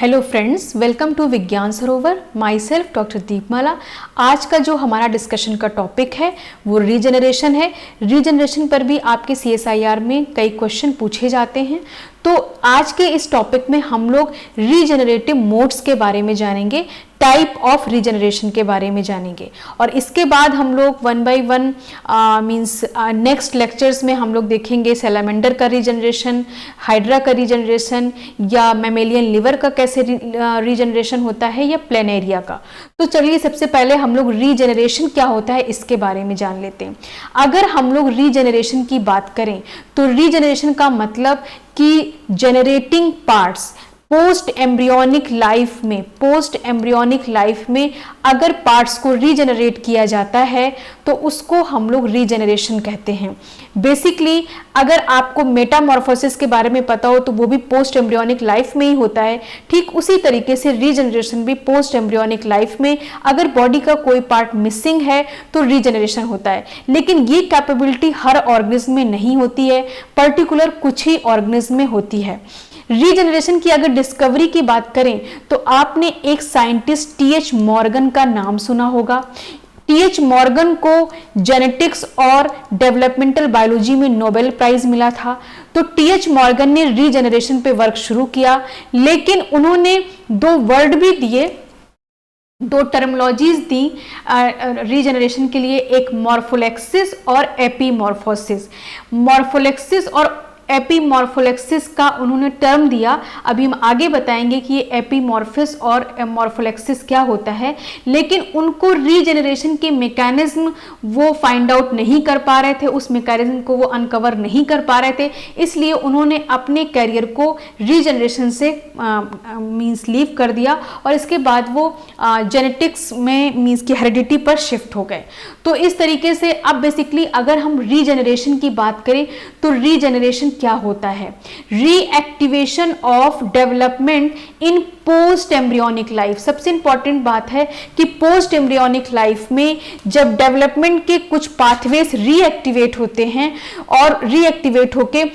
Hello friends, welcome to विज्ञान सरोवर। My self doctor दीपमाला। आज का जो हमारा डिस्कशन का टॉपिक है वो रीजनरेशन है। रीजनरेशन पर भी आपके CSIR में कई क्वेश्चन पूछे जाते हैं। तो आज के इस टॉपिक में हम लोग रीजनरेटिव मोड्स के बारे में जानेंगे, टाइप ऑफ रीजनरेशन के बारे में जानेंगे और इसके बाद हम लोग one by one means next lectures में हम लोग देखेंगे सैलामेंडर का रीजनरेशन, हाइड्रा का रीजनरेशन या मैमेलियन लिवर का कैसे रीजनरेशन होता है या प्लेनेरिया का। तो चलिए सबसे पहले हम लोग रीजनरेशन क्या होता है इसके बारे में जान लेते हैं। अगर हम लोग रीजनरेशन की बात करें तो रीजनरेशन का मतलब कि generating parts post embryonic life में अगर पार्ट्स को रीजनरेट किया जाता है तो उसको हम लोग रीजनरेशन कहते हैं। बेसिकली अगर आपको मेटामॉर्फोसिस के बारे में पता हो तो वो भी पोस्ट एम्ब्रियोनिक लाइफ में ही होता है। ठीक उसी तरीके से रीजनरेशन भी पोस्ट एम्ब्रियोनिक लाइफ में अगर बॉडी का कोई पार्ट मिसिंग है तो रीजनरेशन होता है। लेकिन ये कैपेबिलिटी हर ऑर्गेनिज्म में नहीं होती है, पर्टिकुलर कुछ ही ऑर्गेनिज्म में होती है। रीजनरेशन की अगर डिस्कवरी की बात करें तो आपने एक साइंटिस्ट TH मॉर्गन का नाम सुना होगा। TH मॉर्गन को जेनेटिक्स और डेवलपमेंटल बायोलॉजी में नोबेल प्राइज मिला था। तो TH मॉर्गन ने रीजनरेशन पे वर्क शुरू किया, लेकिन उन्होंने दो वर्ड भी दिए, दो टर्मिनोलॉजीज दी रीजनरेशन के लिए, एक मॉर्फोलेक्सिस और एपीमॉर्फोसिस। मॉर्फोलेक्सिस और एपीमॉर्फोलेक्सिस का उन्होंने टर्म दिया। अभी हम आगे बताएंगे कि ये एपीमॉर्फिस और मॉर्फोलेक्सिस क्या होता है, लेकिन उनको रीजनरेशन के मैकेनिज्म वो फाइंड आउट नहीं कर पा रहे थे, उस मैकेनिज्म को वो अनकवर नहीं कर पा रहे थे, इसलिए उन्होंने अपने करियर को रीजनरेशन से मींस लीव कर दिया और इसके बाद वो जेनेटिक्स में मींस की हेरिडिटी पर शिफ्ट हो गए। तो इस तरीके से अब बेसिकली अगर हम रीजनरेशन की बात करें तो रीजनरेशन क्या होता है? Reactivation of development in post embryonic life. सबसे इंपॉर्टेंट बात है कि पोस्ट एम्ब्रियोनिक लाइफ में जब डेवलपमेंट के कुछ पाथवेज रीएक्टिवेट होते हैं और रीएक्टिवेट होके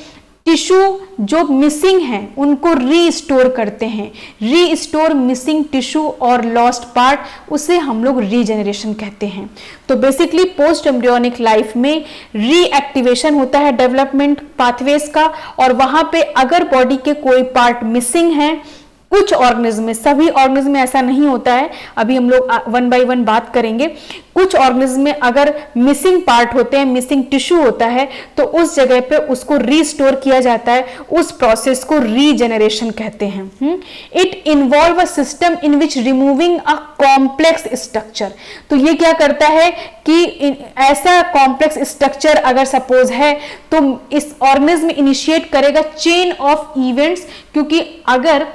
टिश्यू जो मिसिंग है उनको रीस्टोर करते हैं, रीस्टोर मिसिंग टिश्यू और लॉस्ट पार्ट, उसे हम लोग रीजनरेशन कहते हैं। तो बेसिकली पोस्ट एम्ब्रियोनिक लाइफ में रीएक्टिवेशन होता है डेवलपमेंट पाथवेज का, और वहां पे अगर बॉडी के कोई पार्ट मिसिंग है, कुछ ऑर्गेनिज्म में, सभी ऑर्गेनिज्म में ऐसा नहीं होता है, अभी हम लोग वन बाय वन बात करेंगे। कुछ ऑर्गेनिज्म में अगर मिसिंग पार्ट होते हैं, मिसिंग टिश्यू होता है, तो उस जगह पे उसको रीस्टोर किया जाता है, उस प्रोसेस को रीजनरेशन कहते हैं। It involve a system in which removing a complex structure. तो ये क्या करता है कि ऐसा कॉम्प्लेक्स स्ट्रक्चर अगर सपोज है तो इस ऑर्गेनिज्म इनिशिएट करेगा चेन ऑफ इवेंट्स, क्योंकि अगर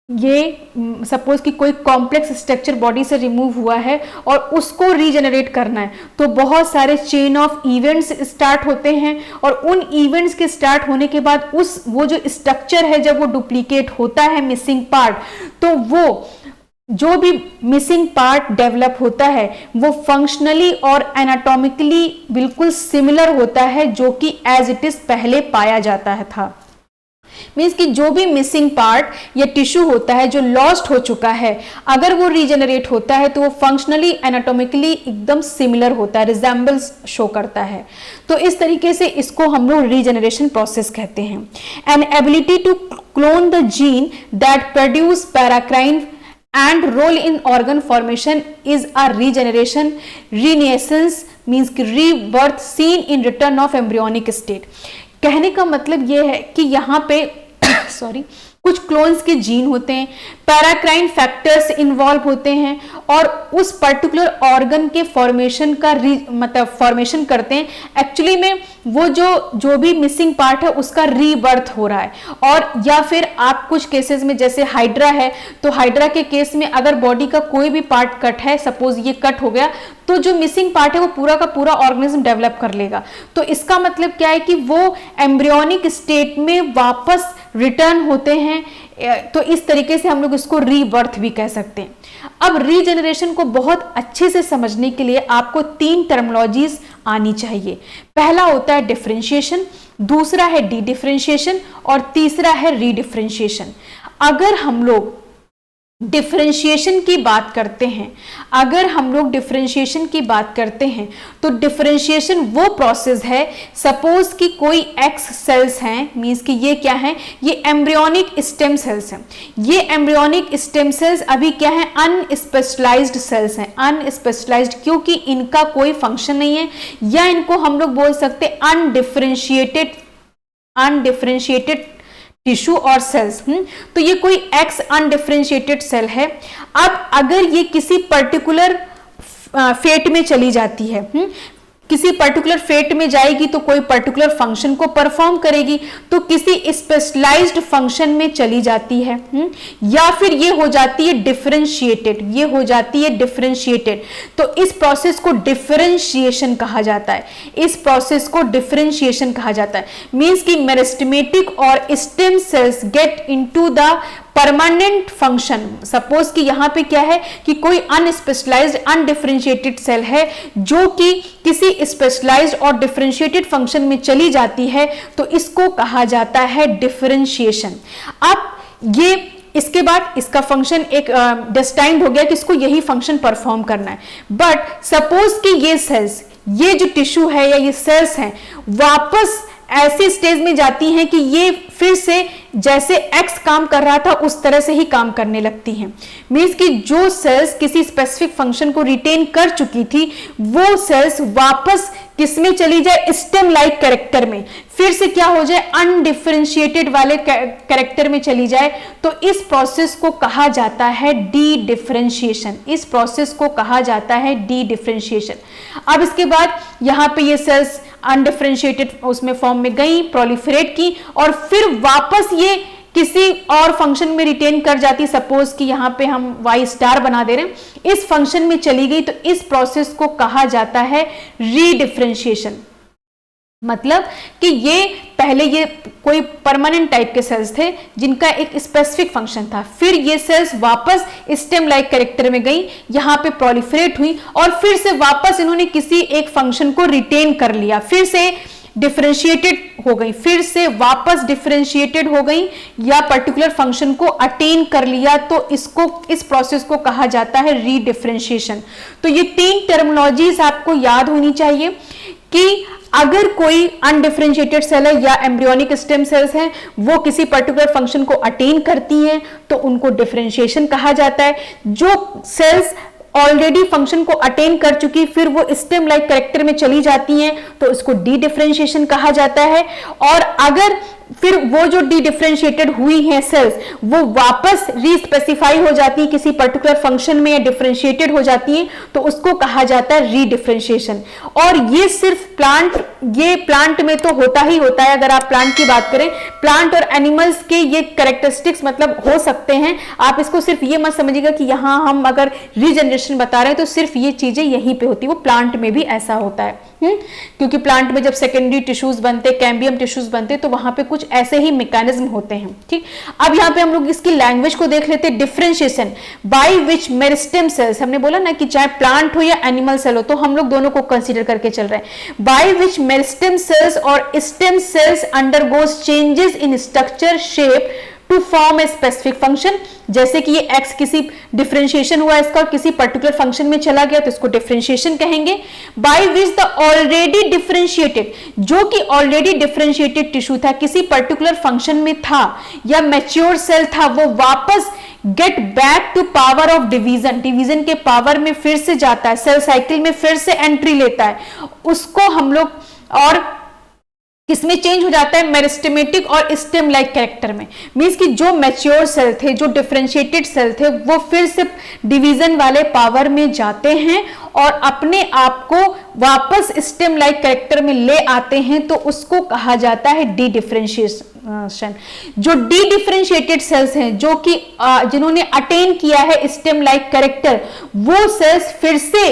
ये सपोज कि कोई कॉम्प्लेक्स स्ट्रक्चर बॉडी से रिमूव हुआ है और उसको रीजनरेट करना है तो बहुत सारे चेन ऑफ इवेंट्स स्टार्ट होते हैं, और उन इवेंट्स के स्टार्ट होने के बाद वो जो स्ट्रक्चर है जब वो डुप्लीकेट होता है मिसिंग पार्ट, तो वो जो भी मिसिंग पार्ट डेवलप होता है वो फंक्शनली और एनाटॉमिकली बिल्कुल सिमिलर होता है जो कि एज इट इज पहले पाया जाता था। मीन्स कि जो भी मिसिंग पार्ट या टिश्यू होता है जो लॉस्ट हो चुका है, अगर वो रीजनरेट होता है तो वो फंक्शनली एनाटॉमिकली एकदम सिमिलर होता है, रिजेंबल्स शो करता है। तो इस तरीके से इसको हम लोग रीजनरेशन प्रोसेस कहते हैं। An ability to clone the gene that produce paracrine and role in organ formation is a regeneration. Renaissance means कि rebirth seen in return of embryonic state। कहने का मतलब यह है कि यहाँ पे कुछ क्लोन्स के जीन होते हैं, पैराक्राइन फैक्टर्स इन्वॉल्व होते हैं और उस पर्टिकुलर ऑर्गन के फॉर्मेशन का मतलब फॉर्मेशन करते हैं। एक्चुअली में वो जो भी मिसिंग पार्ट है उसका रीबर्थ हो रहा है, और या फिर आप कुछ केसेस में जैसे हाइड्रा है, तो हाइड्रा के केस में अगर बॉडी का कोई भी पार्ट कट है, सपोज ये कट हो गया, तो जो मिसिंग पार्ट है वो पूरा का पूरा ऑर्गेनिज्म डेवलप कर लेगा। तो इसका मतलब क्या है कि वो एम्ब्रियोनिक स्टेट में वापस रिटर्न होते हैं। तो इस तरीके से हम लोग इसको रीबर्थ भी कह सकते हैं। अब रीजनरेशन को बहुत अच्छे से समझने के लिए आपको तीन टर्मिनोलॉजीज आनी चाहिए। पहला होता है डिफरेंशिएशन, दूसरा है डी डिफरेंशिएशन और तीसरा है रीडिफरेंशिएशन। अगर हम लोग डिफरेंशिएशन की बात करते हैं, अगर हम लोग डिफरेंशिएशन की बात करते हैं तो डिफरेंशिएशन वो प्रोसेस है, सपोज कि कोई एक्स सेल्स हैं, मींस कि ये क्या है, ये एम्ब्रियोनिक स्टेम सेल्स हैं। ये एम्ब्रियोनिक स्टेम सेल्स अभी क्या है, अनस्पेशलाइज्ड सेल्स हैं। अनस्पेशलाइज्ड क्योंकि इनका कोई फंक्शन नहीं है, या इनको हम लोग बोल सकते अनडिफरेंशिएटेड टिश्यू और सेल्स। तो ये कोई एक्स अनडिफरेंशिएटेड सेल है। अब अगर ये किसी पर्टिकुलर फेट में चली जाती है, किसी पर्टिकुलर फेट में जाएगी तो कोई पर्टिकुलर फंक्शन को परफॉर्म करेगी, तो किसी स्पेशलाइज्ड फंक्शन में चली जाती है, या फिर ये हो जाती है डिफरेंशिएटेड, ये हो जाती है डिफरेंशिएटेड। तो इस प्रोसेस को डिफरेंशिएशन कहा जाता है। इस प्रोसेस को डिफरेंशिएशन कहा जाता है। मींस कि मेरिस्टेमेटिक और stem sales get into the permanent function. Suppose कि यहां पे क्या है कि कोई अनस्पेशलाइज्ड अनडिफरेंशिएटेड सेल है जो कि किसी स्पेशलाइज्ड और डिफरेंशिएटेड फंक्शन में चली जाती है, तो इसको कहा जाता है डिफरेंशिएशन। अब ये इसके बाद इसका फंक्शन एक डेस्टाइन्ड हो गया कि इसको यही फंक्शन परफॉर्म करना है। बट सपोज कि ये सेल्स, ये जो टिश्यू है या ये सेल्स हैं, वापस ऐसी स्टेज में जाती हैं कि ये फिर से जैसे एक्स काम कर रहा था उस तरह से ही काम करने लगती हैं। मींस कि जो सेल्स किसी स्पेसिफिक फंक्शन को रिटेन कर चुकी थी, वो सेल्स वापस किसमें चली जाए, स्टेम लाइक कैरेक्टर में, फिर से क्या हो जाए, अनडिफरेंशिएटेड वाले कैरेक्टर में चली जाए। तो इस प्रोसेस को कहा जाता है डी डिफरेंशिएशन। इस प्रोसेस को कहा जाता है डी डिफरेंशिएशन। अब इसके बाद यहां पे ये सेल्स अनडिफरेंशिएटेड उसमें फॉर्म में गई, प्रोलिफरेट की, और फिर वापस ये किसी और फंक्शन में रिटेन कर जाती। सपोज कि यहां पे हम वाई स्टार बना दे रहे हैं, इस फंक्शन में चली गई, तो इस प्रोसेस को कहा जाता है रीडिफरेंशिएशन। मतलब कि ये पहले ये कोई परमानेंट टाइप के सेल्स थे जिनका एक स्पेसिफिक फंक्शन था, फिर ये सेल्स वापस स्टेम लाइक कैरेक्टर में गई, यहां पे प्रोलिफरेट हुई, और फिर से वापस इन्होंने किसी एक फंक्शन को रिटेन कर लिया, फिर से डिफरेंशिएटेड हो गई, फिर से वापस डिफरेंशिएटेड हो गई, या पर्टिकुलर फंक्शन को अटेन कर लिया। तो इस प्रोसेस को कहा जाता है रीडिफरेंशिएशन। तो ये तीन टर्मिनोलॉजीज आपको याद होनी चाहिए कि अगर कोई अनडिफरेंशिएटेड सेल है या एम्ब्रियोनिक स्टेम सेल्स हैं, वो किसी पर्टिकुलर फंक्शन को अटेन करती हैं तो उनको डिफरेंशिएशन कहा जाता है। जो सेल्स ऑलरेडी फंक्शन को अटेन कर चुकी फिर वो स्टेम लाइक कैरेक्टर में चली जाती हैं तो इसको डी डिफरेंशिएशन कहा जाता है। और अगर फिर वो जो डी डिफरेंशिएटेड हुई हैं सेल्स वो वापस रीस्पेसिफाई हो जाती है किसी पर्टिकुलर फंक्शन में या डिफरेंशिएटेड हो जाती है तो उसको कहा जाता है रीडिफरेंशिएशन। और ये सिर्फ प्लांट में तो होता ही होता है। अगर आप प्लांट की बात करें, प्लांट और एनिमल्स के ये कैरेक्टरिस्टिक्स मतलब हो सकते हैं। आप इसको सिर्फ ये मत समझिएगा कि यहां हम अगर रीजनरेशन बता रहे हैं तो सिर्फ ये चीजें यहीं पे होती है, वो प्लांट में भी ऐसा होता है। क्योंकि प्लांट में जब सेकेंडरी टिश्यूज बनते, कैम्बियम टिश्यूज बनते, तो वहां पे कुछ ऐसे ही मैकेनिज्म होते हैं। ठीक, अब यहाँ पे हम लोग इसकी लैंग्वेज को देख लेते हैं। Differentiation by which meristem cells, हमने बोला ना कि चाहे प्लांट हो या एनिमल सेल हो तो हम लोग दोनों को कंसीडर करके चल रहे हैं। बाय विच मेरिस्टेम सेल्स और stem cells undergoes changes in structure, shape to form a specific function. जैसे कि ये एक्स किसी डिफरेंशिएशन हुआ इसका और किसी पर्टिकुलर फंक्शन में चला गया तो इसको डिफरेंशिएशन कहेंगे। By which the already differentiated, जो कि ऑलरेडी डिफरेंशिएटेड टिश्यू था, किसी पर्टिकुलर फंक्शन में था या मैच्योर सेल था, वो वापस get back to power of division, division के पावर में फिर से जाता है, सेल साइकिल में फिर से एंट्री लेता है, उसको हम लोग और किसमें चेंज हो जाता है, मेरिस्टेमेटिक और स्टेम लाइक कैरेक्टर में। मींस कि जो मैच्योर सेल थे, जो डिफरेंशिएटेड सेल थे, वो फिर से डिवीजन वाले पावर में जाते हैं और अपने आप को वापस स्टेम लाइक कैरेक्टर में ले आते हैं, तो उसको कहा जाता है डी डिफरेंशिएशन। जो डी डिफरेंशिएटेड सेल्स हैं, जो कि जिन्होंने अटेन किया है स्टेम लाइक कैरेक्टर, वो सेल्स फिर से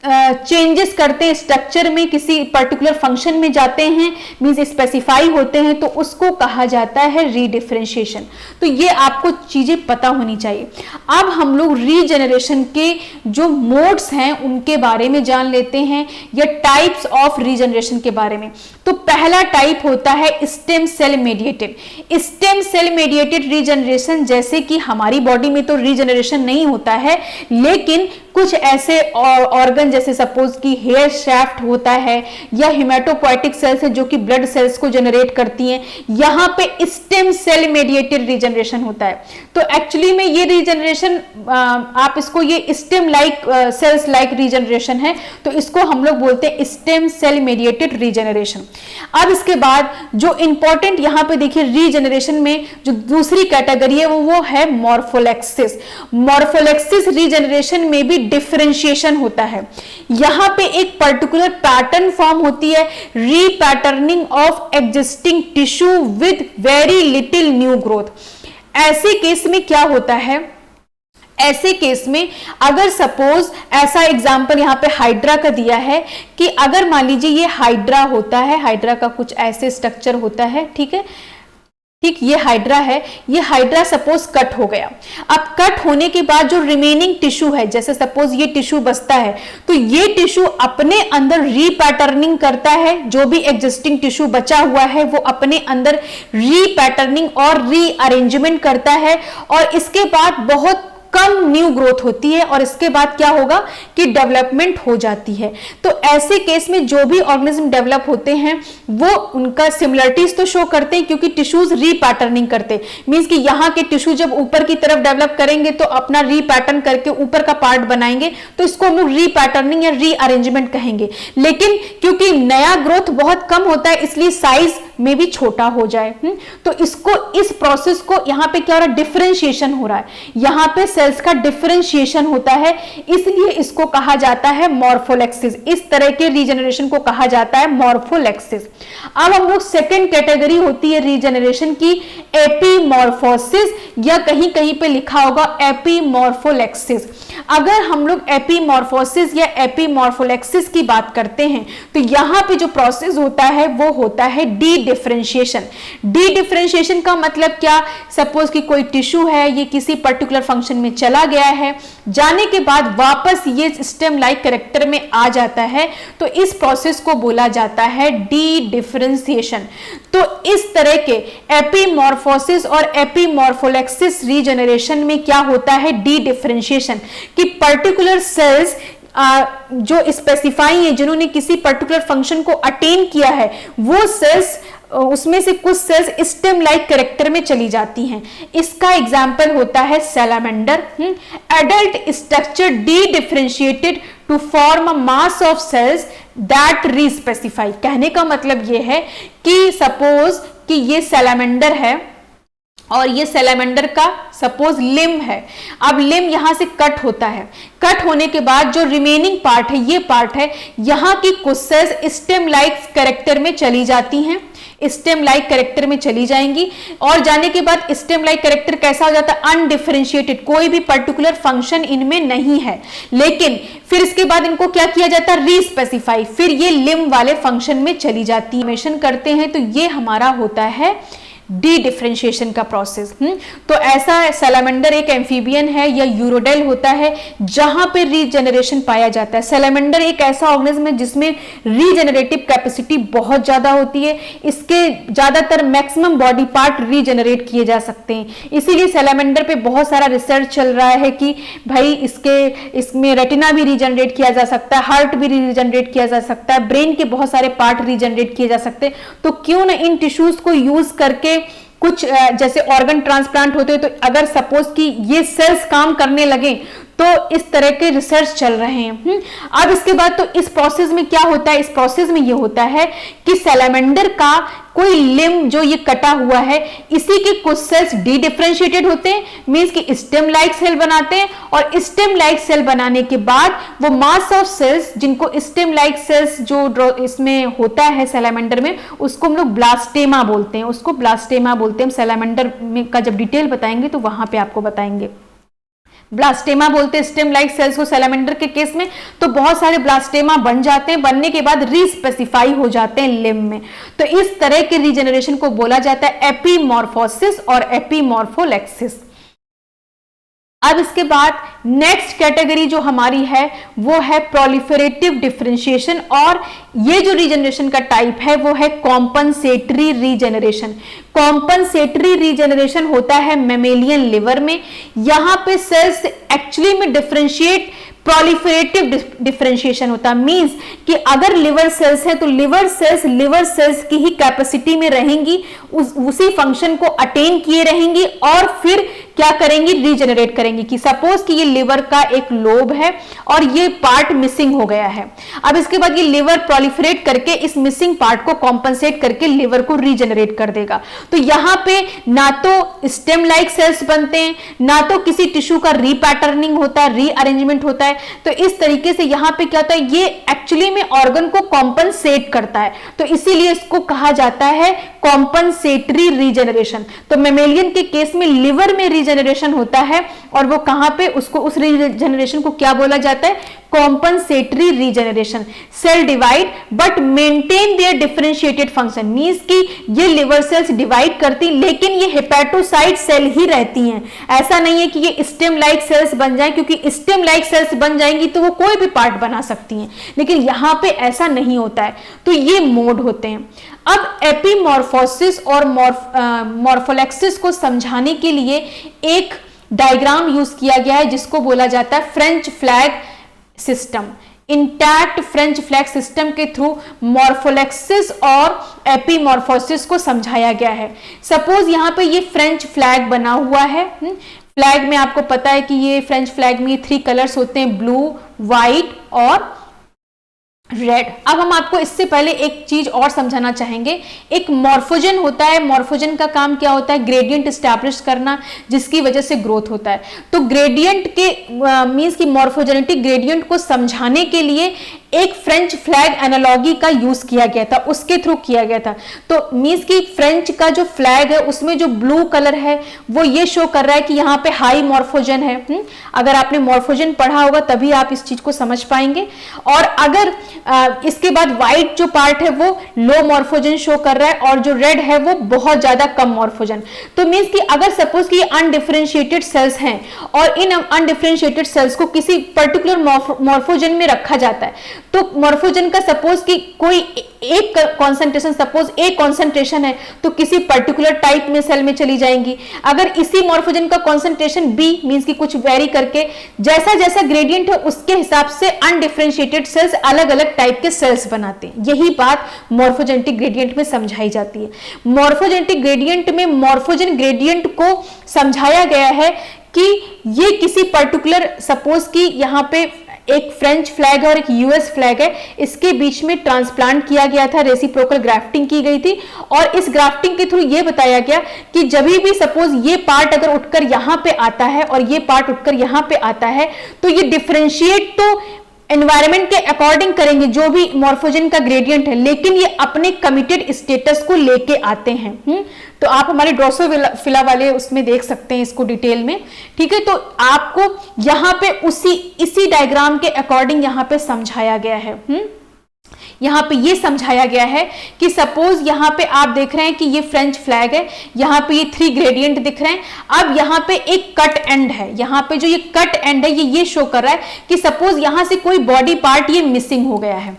चेंजेस करते हैं स्ट्रक्चर में, किसी पर्टिकुलर फंक्शन में जाते हैं, मींस स्पेसिफाई होते हैं, तो उसको कहा जाता है रीडिफरेंशिएशन। तो ये आपको चीजें पता होनी चाहिए। अब हम लोग रीजनरेशन के जो मोड्स हैं उनके बारे में जान लेते हैं, या टाइप्स ऑफ रीजनरेशन के बारे में। तो पहला टाइप होता है stem cell mediated. Stem cell mediated regeneration, जैसे कि हमारी बॉडी में तो रीजनरेशन नहीं होता है, लेकिन कुछ ऐसे ऑर्गन जैसे सपोज कि हेयर शाफ्ट होता है, या हिमेटोपोएटिक सेल्स है जो कि ब्लड सेल्स को जनरेट करती हैं, यहां पे स्टेम सेल मेडिएटेड रीजनरेशन होता है। तो एक्चुअली में ये रीजनरेशन आप इसको, ये stem like cells like regeneration है, तो इसको हम लोग बोलते हैं स्टेम सेल मेडिएटेड रीजनरेशन। अब इसके बाद जो इंपॉर्टेंट यहां पे देखिए रीजनरेशन में जो दूसरी कैटेगरी है वो है मॉर्फोलेक्सिस। मॉर्फोलेक्सिस रीजनरेशन में भी डिफरेंशिएशन होता है। यहां पे एक पर्टिकुलर पैटर्न फॉर्म होती है, repatterning of existing tissue with very little new growth. ऐसे केस में क्या होता है, ऐसे केस में अगर सपोज ऐसा एग्जांपल यहाँ पे हाइड्रा का दिया है कि अगर मान लीजिए ये हाइड्रा होता है, हाइड्रा का कुछ ऐसे स्ट्रक्चर होता है, ठीक है, ठीक, ये हाइड्रा है, ये हाइड्रा सपोज कट हो गया। अब कट होने के बाद जो रिमेनिंग टिश्यू है, जैसे सपोज ये टिश्यू बचता है, तो ये टिश्यू अपने अंदर रीपैटर्निंग करता है, जो भी एग्जिस्टिंग टिश्यू बचा हुआ है वो अपने अंदर रीपैटर्निंग और रीअरेंजमेंट करता है, और इसके बाद बहुत कम न्यू ग्रोथ होती है, और इसके बाद क्या होगा कि डेवलपमेंट हो जाती है। तो ऐसे केस में जो भी ऑर्गेनिज्म डेवलप होते हैं वो उनका सिमिलरिटीज तो शो करते हैं, क्योंकि टिश्यूज रीपैटर्निंग करते, मींस कि यहाँ के टिश्यू जब ऊपर की तरफ डेवलप करेंगे तो अपना रीपैटर्न करके ऊपर का पार्ट बनाएंगे, तो इसको हम लोग रीपैटर्निंग या रीअरेंजमेंट कहेंगे। लेकिन क्योंकि नया ग्रोथ बहुत कम होता है, इसलिए साइज में भी छोटा हो जाए, तो इसको, इस प्रोसेस को यहाँ पे क्या हो रहा है, डिफरेंशिएशन हो रहा है, यहाँ पे सेल्स का डिफरेंशिएशन होता है, इसलिए इसको कहा जाता है मॉर्फोलेक्सिस। इस तरह के रीजनरेशन को कहा जाता है मॉर्फोलेक्सिस। अब हम लोग सेकेंड कैटेगरी होती है रीजनरेशन की, एपीमॉर्फोसिस, या कहीं कहीं पे लिखा होगा एपीमॉर्फोलेक्सिस। अगर हम लोग एपीमॉर्फोसिस या एपीमॉर्फोलेक्सिस की बात करते हैं तो यहां पे जो प्रोसेस होता है वो होता है डी डिफरेंशिएशन। डी डिफरेंशिएशन का मतलब क्या, सपोज कि कोई टिश्यू है, ये किसी पर्टिकुलर फंक्शन में चला गया है, जाने के बाद वापस ये स्टेम लाइक कैरेक्टर में आ जाता है, तो इस प्रोसेस को बोला जाता है डी डिफरेंशिएशन। तो इस तरह के एपीमॉर्फोसिस और एपीमॉर्फोलेक्सिस रीजनरेशन में क्या होता है, डी डिफरेंशिएशन, कि पर्टिकुलर सेल्स जो स्पेसिफाई है, जिन्होंने किसी पर्टिकुलर फंक्शन को अटेन किया है, वो सेल्स, उसमें से कुछ सेल्स स्टेम लाइक कैरेक्टर में चली जाती हैं। इसका एग्जाम्पल होता है salamander. Adult structure dedifferentiated to form a mass of cells that respecify. कहने का मतलब यह है कि सपोज कि ये सैलामेंडर है और ये सैलामेंडर का सपोज लिम्ब है। अब लिम्ब यहां से कट होता है, कट होने के बाद जो रिमेनिंग पार्ट है, ये पार्ट है, यहां की कुछ सेल्स स्टेम लाइक कैरेक्टर में चली जाती हैं, स्टेम लाइक कैरेक्टर में चली जाएंगी, और जाने के बाद स्टेम लाइक कैरेक्टर कैसा हो जाता है, अनडिफरेंशिएटेड, कोई भी पर्टिकुलर फंक्शन इनमें नहीं है। लेकिन फिर इसके बाद इनको क्या किया जाता है, रीस्पेसिफाई, फिर ये लिम्ब वाले फंक्शन में चली जाती है, करते हैं, तो ये हमारा होता है डी डिफरेंशिएशन का प्रोसेस। तो ऐसा सैलामेंडर एक एम्फीबियन है या यूरोडेल होता है जहां पे रीजनरेशन पाया जाता है। सैलामेंडर एक ऐसा ऑर्गेनिज्म है जिसमें रीजनरेटिव कैपेसिटी बहुत ज्यादा होती है, इसके ज्यादातर मैक्सिमम बॉडी पार्ट रीजनरेट किए जा सकते हैं। इसीलिए सैलामेंडर पे बहुत सारा रिसर्च चल रहा है कि भाई इसमें रेटिना भी रीजनरेट किया जा सकता है, हार्ट भी रीजनरेट किया जा सकता है, ब्रेन के बहुत सारे पार्ट रीजनरेट किए जा सकते हैं। तो क्यों ना इन टिश्यूज को यूज करके कुछ जैसे ऑर्गन ट्रांसप्लांट होते हैं, तो अगर सपोज कि ये सेल्स काम करने लगे तो इस तरह के रिसर्च चल रहे हैं। अब इसके बाद तो इस प्रोसेस में क्या होता है, इस प्रोसेस में ये होता है कि सैलामेंडर का कोई लिम्ब जो ये कटा हुआ है, इसी के कुछ सेल्स डी डिफरेंशिएटेड होते हैं, मींस कि स्टेम लाइक सेल बनाते हैं, और स्टेम लाइक सेल बनाने के बाद वो मास ऑफ सेल्स, जिनको स्टेम लाइक सेल्स जो इसमें होता है सैलामेंडर में, उसको हम लोग ब्लास्टेमा बोलते हैं, उसको ब्लास्टेमा बोलते हैं। हम सैलामेंडर में का जब डिटेल बताएंगे तो वहां पे आपको बताएंगे। ब्लास्टेमा बोलते हैं स्टेम लाइक सेल्स को सैलामेंडर के केस में। तो बहुत सारे ब्लास्टेमा बन जाते हैं, बनने के बाद रीस्पेसिफाई हो जाते हैं लिम्ब में। तो इस तरह के रीजनरेशन को बोला जाता है एपीमॉर्फोसिस और एपीमॉर्फोलेक्सिस। अब इसके बाद नेक्स्ट कैटेगरी जो हमारी है वो है प्रोलिफरेटिव डिफरेंशिएशन, और ये जो रीजनरेशन का टाइप है वो है कॉम्पनसेटरी रीजनरेशन। कॉम्पनसेटरी रीजनरेशन होता है मेमेलियन लिवर में। यहां पे सेल्स एक्चुअली में डिफरेंशिएट, प्रोलिफरेटिव डिफरेंशिएशन होता है। मींस कि अगर लिवर सेल्स है तो लिवर सेल्स की ही कैपेसिटी में रहेंगी, उसी फंक्शन को अटेन किए रहेंगी और फिर क्या करेंगी, रीजनरेट करेंगी। कि सपोज कि ये लिवर का एक लोब है और ये पार्ट मिसिंग हो गया है, अब इसके बाद ये लिवर प्रोलिफरेट करके इस मिसिंग पार्ट को कॉम्पनसेट करके लिवर को रीजनरेट कर देगा। तो यहां पे ना तो स्टेम लाइक सेल्स बनते हैं, ना तो किसी टिश्यू का रीपैटर्निंग होता है, रीअरेंजमेंट होता है। तो इस तरीके से यहां पे क्या होता है, ये एक्चुअली में ऑर्गन को कॉम्पनसेट करता है, तो इसीलिए इसको कहा जाता है कॉम्पनसेटरी रीजनरेशन। तो मेमेलियन के केस में लिवर में रीजनरेशन होता है, और वो कहां पे, उसको उस रीजनरेशन को क्या बोला जाता है, compensatory regeneration. Cell divide but maintain their differentiated function. Means कि ये लिवर सेल्स डिवाइड करती लेकिन ये हेपेटोसाइट सेल ही रहती हैं। ऐसा नहीं है कि ये स्टेम लाइक सेल्स बन जाए, क्योंकि स्टेम लाइक सेल्स बन जाएंगी तो वो कोई भी पार्ट बना सकती हैं, लेकिन यहां पे ऐसा नहीं होता है। तो ये मोड होते हैं। अब एपीमॉर्फोसिस और मॉर्फोलेक्सिस को समझाने के लिए एक डायग्राम यूज किया गया है जिसको बोला जाता है French flag system. Intact French flag system के थ्रू मॉर्फोलेक्सिस और एपीमॉर्फोसिस को समझाया गया है। सपोज यहां पे ये फ्रेंच फ्लैग बना हुआ है। फ्लैग में आपको पता है कि ये फ्रेंच फ्लैग में 3 कलर्स होते हैं, ब्लू, व्हाइट और रेड। अब हम आपको इससे पहले एक चीज और समझाना चाहेंगे। एक मॉर्फोजन होता है, मॉर्फोजन का काम क्या होता है, ग्रेडियंट स्टैब्लिश करना, जिसकी वजह से ग्रोथ होता है। तो ग्रेडियंट के मींस की मॉर्फोजेनेटिक ग्रेडियंट को समझाने के लिए एक फ्रेंच फ्लैग एनालॉजी का यूज किया गया था, उसके थ्रू किया गया था। तो मींस की फ्रेंच का जो फ्लैग है उसमें जो ब्लू कलर है वो ये शो कर रहा है कि यहाँ पे हाई मॉर्फोजन है। अगर आपने मॉर्फोजन पढ़ा होगा तभी आप इस चीज को समझ पाएंगे। और अगर इसके बाद व्हाइट जो पार्ट है वो लो मॉर्फोजन शो कर रहा है और जो रेड है वो बहुत ज्यादा कम मॉर्फोजन। तो मींस कि अगर सपोज कि अनडिफरेंशिएटेड सेल्स हैं और इन अनडिफरेंशिएटेड सेल्स को किसी पर्टिकुलर मॉर्फोजन में रखा जाता है, तो मॉर्फोजन का सपोज कि कोई एक कॉन्सेंट्रेशन, सपोज ए कॉन्सेंट्रेशन है तो किसी पर्टिकुलर टाइप में सेल में चली जाएंगी। अगर इसी मॉर्फोजन का कॉन्सेंट्रेशन बी मींस कि कुछ वेरी करके जैसा जैसा ग्रेडियंट है उसके हिसाब से अनडिफरेंशिएटेड सेल्स अलग अलग टाइप के सेल्स बनाते हैं। यही बात मॉर्फोजेनेटिक ग्रेडियंट में समझाई जाती है। मॉर्फोजेनेटिक ग्रेडियंट में मॉर्फोजन ग्रेडियंट को समझाया गया है कि ये किसी पर्टिकुलर, सपोज कि यहाँ पे एक फ्रेंच फ्लैग है और एक यूएस फ्लैग है, इसके बीच में ट्रांसप्लांट किया गया था, रेसिप्रोकल ग्राफ्टिंग की गई थी। और इस ग्राफ्टिंग के थ्रू ये बताया गया कि जब भी सपोज ये पार्ट अगर उठकर यहां पे आता है और ये पार्ट उठकर यहां पे आता है तो ये डिफरेंशिएट तो एनवायरनमेंट के अकॉर्डिंग करेंगे जो भी मॉर्फोजन का ग्रेडियंट है, लेकिन ये अपने कमिटेड स्टेटस को लेके आते हैं। तो आप हमारे ड्रोसोफिला वाले उसमें देख सकते हैं इसको डिटेल में, ठीक है। तो आपको यहां पे इसी डायग्राम के अकॉर्डिंग यहां पे समझाया गया है। यहां पे ये समझाया गया है कि सपोज यहां पे आप देख रहे हैं कि ये फ्रेंच फ्लैग है, यहां पे ये 3 ग्रेडियंट दिख रहे हैं। अब यहां पे एक कट एंड है, यहां पे जो ये कट एंड है ये शो कर रहा है कि सपोज यहां से कोई बॉडी पार्ट ये मिसिंग हो गया है।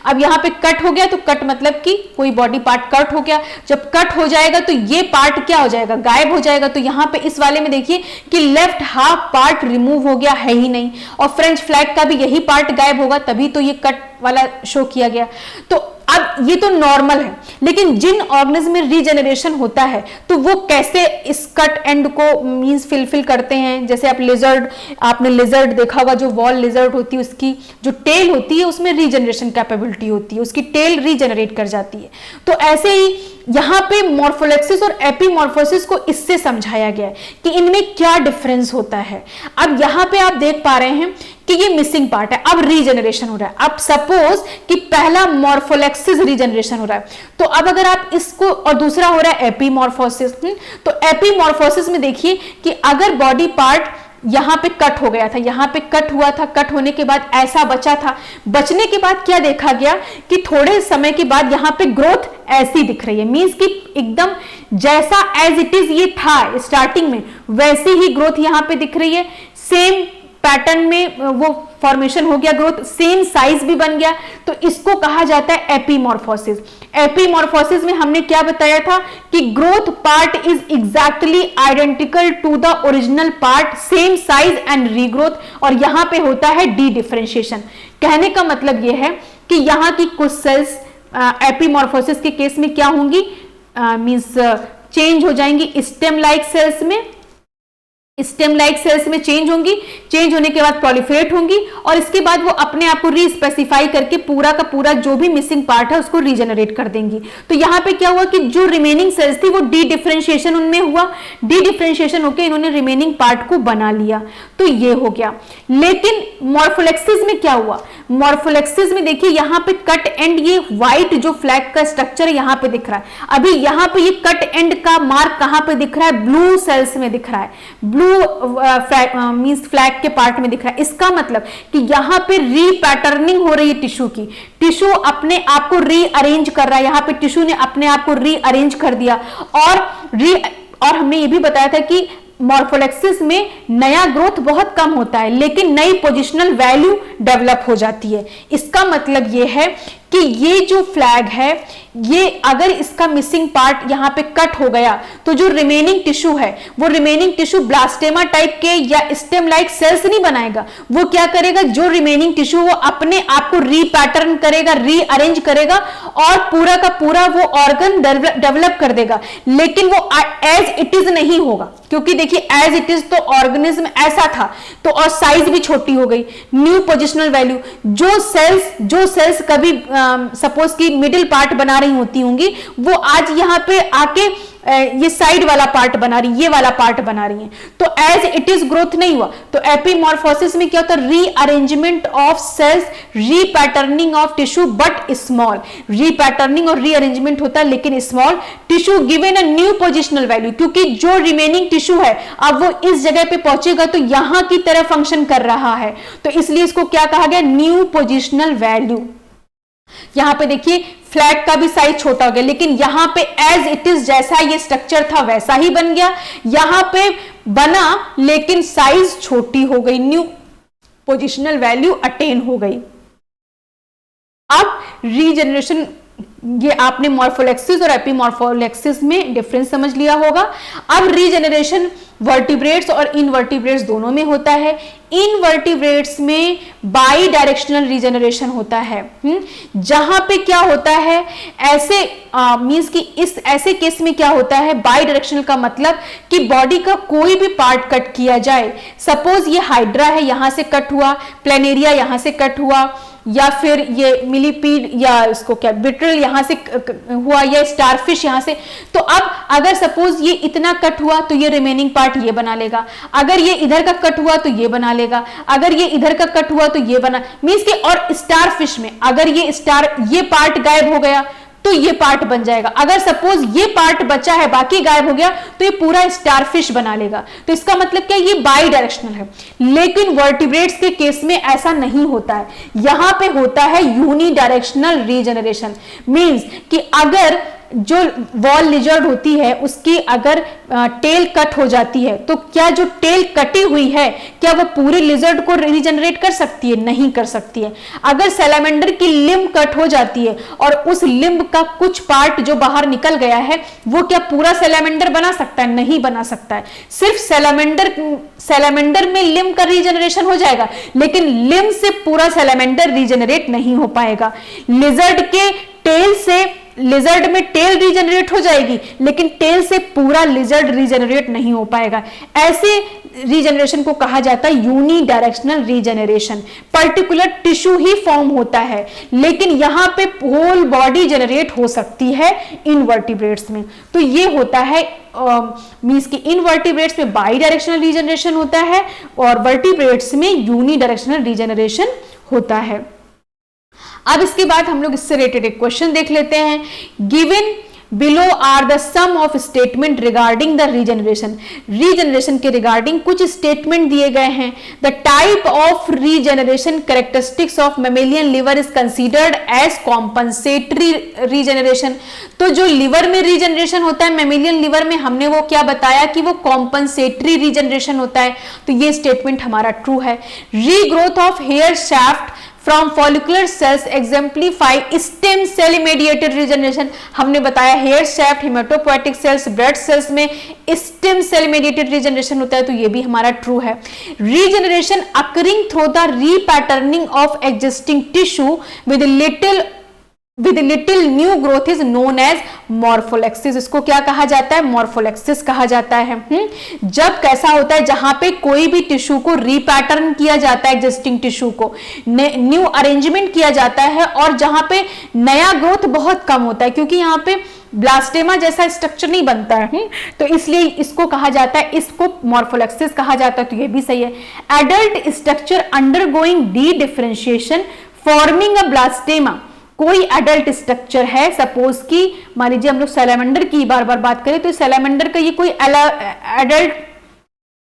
अब यहां पे कट हो गया तो कट मतलब कि कोई बॉडी पार्ट कट हो गया। जब कट हो जाएगा तो ये पार्ट क्या हो जाएगा, गायब हो जाएगा। तो यहां पे इस वाले में देखिए कि लेफ्ट हाफ पार्ट रिमूव हो गया, है ही नहीं। और फ्रेंच फ्लैग का भी यही पार्ट गायब होगा, तभी तो ये कट वाला शो किया गया। तो अब ये तो नॉर्मल है, लेकिन जिन ऑर्गेनिज्म में रीजनरेशन होता है तो वो कैसे इस कट एंड को मींस फिल करते हैं। जैसे आपने लिजर्ड देखा होगा, जो वॉल लिजर्ड होती है उसकी जो टेल होती है उसमें रीजनरेशन कैपेबिलिटी होती है, उसकी टेल रीजनरेट कर जाती है। तो ऐसे ही यहां पे मॉर्फोलेक्सिस और एपीमॉर्फोसिस को इससे समझाया गया है कि इनमें क्या डिफरेंस होता है। अब यहां पे आप देख पा रहे हैं कि ये मिसिंग पार्ट है, अब रीजनरेशन हो रहा है। अब सपोज कि पहला मॉर्फोलेक्सिस रीजनरेशन हो रहा है, तो अब अगर आप इसको, और दूसरा हो रहा है एपीमॉर्फोसिस। तो एपीमॉर्फोसिस में देखिए कि अगर बॉडी पार्ट यहाँ पे कट हो गया था, यहाँ पे कट हुआ था, कट होने के बाद ऐसा बचा था। बचने के बाद क्या देखा गया कि थोड़े समय के बाद यहाँ पे ग्रोथ ऐसी दिख रही है, मींस कि एकदम जैसा एज इट इज ये था स्टार्टिंग में वैसी ही ग्रोथ यहाँ पे दिख रही है। सेम पैटर्न में वो फॉर्मेशन हो गया, ग्रोथ सेम साइज भी बन गया, तो इसको कहा जाता है एपीमॉर्फोसिस। एपीमॉर्फोसिस में हमने क्या बताया था कि growth part is exactly identical to the original part, same size and regrowth, और यहां पे होता है डी डिफरेंशिएशन। कहने का मतलब यह है कि यहां की कुछ सेल्स एपीमॉर्फोसिस के केस में क्या होंगी, मींस चेंज हो जाएंगी स्टेम लाइक सेल्स में, स्टेम लाइक सेल्स में चेंज होंगी, चेंज होने के बाद प्रोलिफरेट होंगी, और इसके बाद वो अपने आप को रीस्पेसिफाई करके पूरा का पूरा जो भी मिसिंग पार्ट है उसको रीजनरेट कर देंगी। तो यहाँ पे क्या हुआ कि जो रिमेनिंग सेल्स थी वो डी डिफरेंशिएशन उनमें हुआ, डी डिफरेंशिएशन होकर इन्होंने रिमेनिंग पार्ट को बना लिया, तो ये हो गया। लेकिन मॉर्फोलेक्सिस में क्या हुआ, मॉर्फोलेक्सिस में देखिए यहाँ पे कट एंड, ये व्हाइट जो फ्लैग का स्ट्रक्चर है यहाँ पे दिख रहा है। अभी यहाँ पे ये कट एंड का मार्क कहां पे दिख रहा है, ब्लू सेल्स में दिख रहा है, ब्लू मींस फ्लैग के पार्ट में दिख रहा है। इसका मतलब कि यहां पे रीपैटर्निंग हो रही है टिश्यू की, टिश्यू अपने आप को रीअरेंज कर रहा है, यहां पे टिश्यू ने अपने आप को रीअरेंज कर दिया। और हमने ये भी बताया था कि मॉर्फोलेक्सिस में नया ग्रोथ बहुत कम होता है लेकिन नई पोजिशनल वैल्यू डेवलप हो जाती है। इसका मतलब यह है कि ये जो फ्लैग है, ये अगर इसका मिसिंग पार्ट यहाँ पे कट हो गया तो जो रिमेनिंग टिश्यू है वो रिमेनिंग टिश्यू ब्लास्टेमा टाइप के या स्टेम लाइक सेल्स नहीं बनाएगा, वो क्या करेगा, जो रिमेनिंग टिश्यू वो अपने आप को रीपैटर्न करेगा, रीअरेंज करेगा और पूरा का पूरा वो ऑर्गन डेवलप कर देगा। लेकिन वो एज इट इज नहीं होगा, क्योंकि देखिए एज इट इज तो ऑर्गेनिज्म ऐसा था तो, और साइज भी छोटी हो गई, न्यू पोजिशनल वैल्यू, जो सेल्स कभी सपोज की मिडिल पार्ट बना रही होती होंगी वो आज यहां पे आके ये साइड वाला पार्ट बना रही, ये वाला पार्ट बना रही है, तो एज इट इज ग्रोथ नहीं हुआ। तो एपीमॉर्फोसिस में क्या होता है, rearrangement of cells, repatterning of tissue but small, repatterning और रीअरेंजमेंट होता है लेकिन small, tissue given a new positional value, क्योंकि जो रिमेनिंग टिश्यू है अब वो इस जगह पे पहुंचेगा तो यहां की तरह फंक्शन कर रहा है, तो इसलिए इसको क्या कहा गया, न्यू पोजिशनल वैल्यू। यहां पे देखिए फ्लैग का भी साइज छोटा हो गया लेकिन यहां पे एज इट इज जैसा ये स्ट्रक्चर था वैसा ही बन गया, यहां पे बना लेकिन साइज छोटी हो गई, न्यू पोजिशनल वैल्यू अटेन हो गई। अब रीजनरेशन, ये आपने मॉर्फोलेक्सिस और एपीमॉर्फोलेक्सिस में डिफरेंस समझ लिया होगा। अब रीजनरेशन वर्टिब्रेट्स और इनवर्टिब्रेट्स दोनों में होता है। इनवर्टिब्रेट्स में बाई डायरेक्शनल रीजनरेशन होता है, जहां पे क्या होता है, ऐसे मींस कि इस ऐसे केस में क्या होता है, बाई डायरेक्शनल का मतलब कि बॉडी का कोई भी पार्ट कट किया जाए, सपोज ये हाइड्रा है, यहां से कट हुआ, प्लेनेरिया यहां से कट हुआ, या फिर ये मिलीपीड या इसको क्या बिट्रल यहां से हुआ, या स्टारफिश यहां से, तो अब अगर सपोज ये इतना कट हुआ तो ये रिमेनिंग पार्ट ये बना लेगा, अगर ये इधर का कट हुआ तो ये बना लेगा, अगर ये इधर का कट हुआ तो ये बना, मींस कि और स्टारफिश में अगर ये पार्ट गायब हो गया तो ये पार्ट बन जाएगा, अगर सपोज ये पार्ट बचा है बाकी गायब हो गया तो ये पूरा स्टारफिश बना लेगा। तो इसका मतलब क्या, ये बाई डायरेक्शनल है। लेकिन वर्टिब्रेट्स के केस में ऐसा नहीं होता है, यहां पे होता है यूनी डायरेक्शनल रीजनरेशन, मींस कि अगर जो वॉल लिजर्ड होती है उसकी अगर टेल कट हो जाती है तो क्या जो टेल कटी हुई है क्या वो पूरे लिजर्ड को रीजनरेट कर सकती है, नहीं कर सकती है। अगर सैलामेंडर की लिम्ब कट हो जाती है और उस लिम्ब का कुछ पार्ट जो बाहर निकल गया है वो क्या पूरा सैलामेंडर बना सकता है, नहीं बना सकता है। सिर्फ सैलामेंडर में लिम्ब का रीजनरेशन हो जाएगा लेकिन लिम्ब से पूरा सैलामेंडर रीजनरेट नहीं हो पाएगा। लिजर्ड के टेल से, लिजर्ड में टेल रीजनरेट हो जाएगी लेकिन टेल से पूरा लिजर्ड रीजनरेट नहीं हो पाएगा। ऐसे रीजनरेशन को कहा जाता है unidirectional regeneration. Particular tissue ही फॉर्म होता है लेकिन यहां पे होल बॉडी जनरेट हो सकती है इनवर्टिब्रेट्स में। तो ये होता है मींस कि इनवर्टिब्रेट्स में बाई डायरेक्शनल रीजनरेशन होता है और वर्टिब्रेट्स में यूनी डायरेक्शनल रीजनरेशन होता है। अब इसके बाद हम लोग इससे रिलेटेड एक क्वेश्चन देख लेते हैं। Given below are the sum of statement regarding the regeneration. Regeneration के रिगार्डिंग कुछ स्टेटमेंट दिए गए हैं। The type of regeneration characteristics of mammalian liver is considered as compensatory regeneration. तो जो लिवर में रीजनरेशन होता है, मेमेलियन लिवर में, हमने वो क्या बताया कि वो कॉम्पनसेटरी रीजनरेशन होता है। तो ये स्टेटमेंट हमारा ट्रू है। Regrowth of hair shaft from follicular cells exemplify stem cell mediated regeneration. हमने बताया hair shaft, hematopoietic cells, blood cells में स्टेम सेल मेडिएटेड रीजनरेशन होता है, तो ये भी हमारा ट्रू है। Regeneration occurring through the repatterning of existing tissue with little new growth is known as morphallaxis. इसको क्या कहा जाता है? मॉर्फोलेक्सिस कहा जाता है। जब कैसा होता है, जहां पे कोई भी टिश्यू को रीपैटर्न किया जाता है, एग्जिस्टिंग टिश्यू को न्यू अरेंजमेंट किया जाता है, और जहां पे नया ग्रोथ बहुत कम होता है, क्योंकि यहाँ पे ब्लास्टेमा जैसा स्ट्रक्चर नहीं बनता है, तो इसलिए इसको कहा जाता है, इसको मॉर्फोलेक्सिस कहा जाता है। तो ये भी सही है। Adult structure undergoing D differentiation forming a blastema. कोई एडल्ट स्ट्रक्चर है, सपोज कि मान लीजिए हम लोग सैलामेंडर की बार बार बात करें, तो सैलामेंडर का ये कोई एडल्ट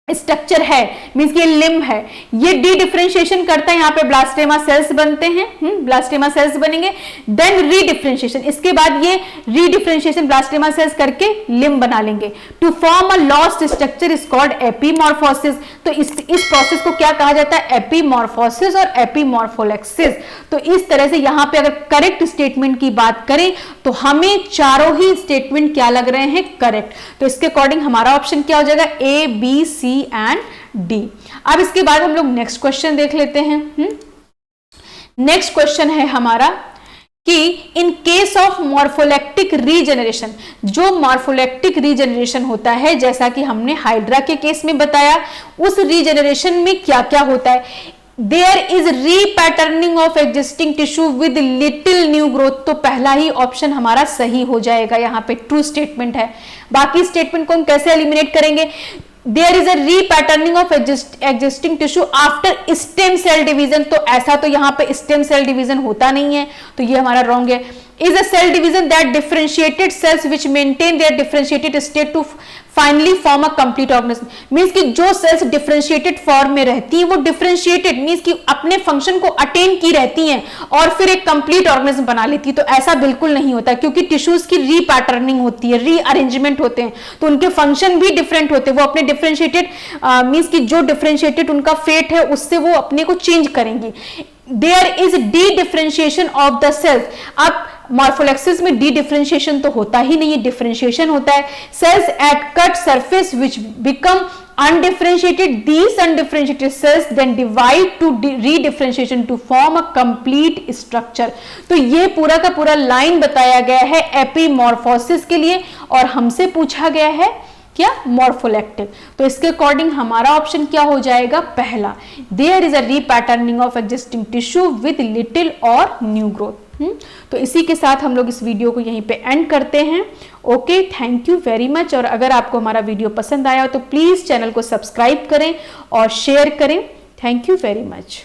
स्ट्रक्चर है, मींस ये लिम्ब है, ये डी डिफरेंशिएशन करता है, यहाँ पे ब्लास्टेमा सेल्स बनते हैं, ब्लास्टेमा सेल्स बनेंगे, देन रीडिफरेंशिएशन, इसके बाद ये रीडिफरेंशिएशन ब्लास्टेमा सेल्स करके लिम्ब बना लेंगे। To form a lost structure is called epimorphosis. तो इस प्रोसेस को क्या कहा जाता है? एपीमॉर्फोसिस और एपीमॉर्फोलेक्सिस। तो इस तरह से यहाँ पे अगर करेक्ट स्टेटमेंट की बात करें तो हमें चारों ही स्टेटमेंट क्या लग रहे हैं? करेक्ट। तो इसके अकॉर्डिंग हमारा ऑप्शन क्या हो जाएगा? ए, बी, सी एंड डी। अब इसके बाद हम लोग नेक्स्ट क्वेश्चन देख लेते हैं। नेक्स्ट क्वेश्चन है हमारा कि इन केस ऑफ मॉर्फोलेक्टिक रीजनरेशन, जो मॉर्फोलेक्टिक रीजनरेशन होता है, जैसा कि हमने हाइड्रा के केस में बताया, उस रीजनरेशन में क्या क्या होता है? There is repatterning of existing tissue with little new growth. तो पहला ही ऑप्शन हमारा सही हो जाएगा, यहाँ पे ट्रू स्टेटमेंट है। बाकी स्टेटमेंट को हम कैसे एलिमिनेट करेंगे? There is a repatterning of existing tissue after stem cell division। तो ऐसा तो यहाँ पे stem cell division होता नहीं है, तो ये हमारा wrong है। Is a cell division that differentiated cells which maintain their differentiated state to finally form a complete organism। Means कि जो सेल्स डिफरेंशिएटेड फॉर्म में रहती हैं, वो डिफरेंशिएटेड मीन्स कि अपने फंक्शन को अटेन की रहती हैं और फिर एक कंप्लीट ऑर्गेनिज्म बना लेती है। तो ऐसा बिल्कुल नहीं होता, क्योंकि टिश्यूज की रीपैटर्निंग होती है, रीअरेंजमेंट होते हैं, तो उनके फंक्शन भी डिफरेंट होते हैं। वो अपने डिफरेंशिएटेड मीन्स कि जो डिफरेंशिएटेड उनका फेट है, उससे वो अपने को चेंज करेंगी। There is dedifferentiation of the cells. अब मॉर्फोलेक्सिस में डी डिफरेंशिएशन तो होता ही नहीं है, डिफरेंशिएशन होता है। Cells at cut surface which become undifferentiated, these undifferentiated cells then divide to redifferentiation to form a complete structure। तो ये पूरा का पूरा लाइन बताया गया है एपीमॉर्फोसिस के लिए, और हमसे पूछा गया है क्या? मॉर्फोलेक्टिक। तो इसके अकॉर्डिंग हमारा ऑप्शन क्या हो जाएगा? पहला। There is a repatterning of existing tissue with little और न्यू ग्रोथ। तो इसी के साथ हम लोग इस वीडियो को यहीं पे एंड करते हैं। Okay, thank you very much. और अगर आपको हमारा वीडियो पसंद आया हो तो प्लीज चैनल को सब्सक्राइब करें और शेयर करें। Thank you very much.